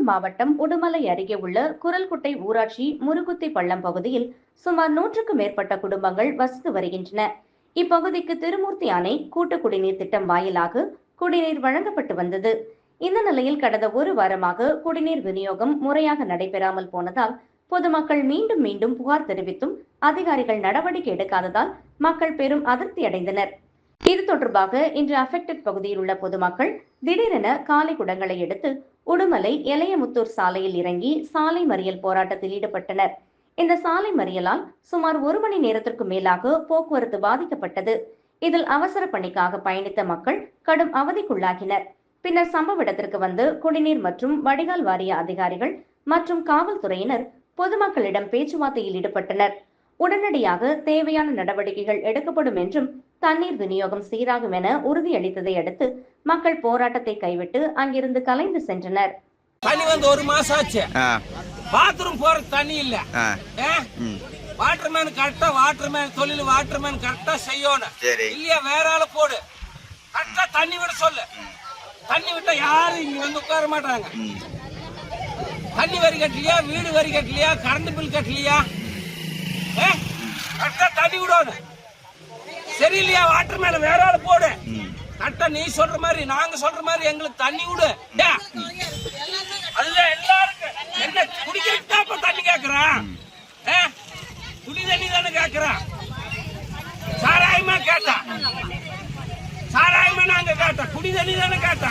திருப்பூர் மாவட்டம் உடுமலை அருகே உள்ள குரல்குட்டை ஊராட்சி முருகுத்தி பள்ளம் பகுதியில் சுமார் 100க்கும் மேற்பட்ட குடும்பங்கள் வசித்து வருகின்றன. இப்பகுதிக்கு திருமூர்த்தி அணை கூட்டு குடிநீர் திட்டம் வாயிலாக குடிநீர் வழங்கப்பட்டு வந்தது. இந்த நிலையில் கடந்த ஒரு வாரமாக குடிநீர் விநியோகம் முறையாக நடைபெறாமல் போனதால் பொதுமக்கள் மீண்டும் மீண்டும் புகார் தெரிவித்தும் அதிகாரிகள் நடவடிக்கை எடுக்காததால் மக்கள் பெரும் அதிருப்தி அடைந்தனர். இது தொடர்பாக இன்று அஃபெக்டட் பகுதியில் உள்ள பொதுமக்கள் திடீரென காலை குடங்களை எடுத்து உடுமலை எளையமுத்தூர் சாலையில் இறங்கி சாலை மறியல் போராட்டத்தில் ஈடுபட்டனர். இந்த சாலை மறியலால் சுமார் 1 மணி நேரத்திற்கு மேலாக போக்குவரத்து பாதிக்கப்பட்டது. இதில் அவசர பணிக்காக பயணித்த மக்கள் கடும் அவதிக்குள்ளாகினர். பின்னர் சம்பவ இடத்திற்கு வந்து குடிநீர் மற்றும் வடிகால் வாரிய அதிகாரிகள் மற்றும் காவல்துறையினர் பொதுமக்களிடம் பேச்சுவார்த்தையில் ஈடுபட்டனர். உடனடியாக தேவையான நடவடிக்கைகள் எடுக்கப்படும் என்றும் தண்ணீர் விநியோகம் சீராகும் என உறுதியளித்ததை அடுத்து மக்கள் போராட்டத்தை கைவிட்டு அங்கிருந்து கலைந்து சென்றனர். தண்ணி வந்து 1 மாசம் ஆச்சு. பாத்ரூம் போற தண்ணி இல்ல. வாட்டர்மேன் கரெக்டா வாட்டர்மேன் கரெக்டா செய்யணும். இல்லையா வேற ஆள போடு. கரெக்டா தண்ணி விட சொல்லு. தண்ணி விட்டா யாரும் இங்க வந்து உட்கார மாட்டாங்க. தண்ணி வரி கட்டலையா, வீடு வரி கட்டலையா, கரண்ட் பில் கட்டலையா, கரெக்டா தண்ணி விடணும். சரியில்லையா வாட்டர்மேன் வேற ஆள போடு. கரெக்டா நீ சொல்ற மாதிரி நாங்க சொல்ற மாதிரி எங்களுக்கு தண்ணி விடு. அதுல எல்லாருக்கும் என்ன குடிக்கிறதுக்கு தண்ணி கேக்குறான். குடி தண்ணி தானே கேக்குறான். சாராயமா கேட்டா, சாராயமா நாங்க கேட்டா, குடி தண்ணி தானே கேட்டா.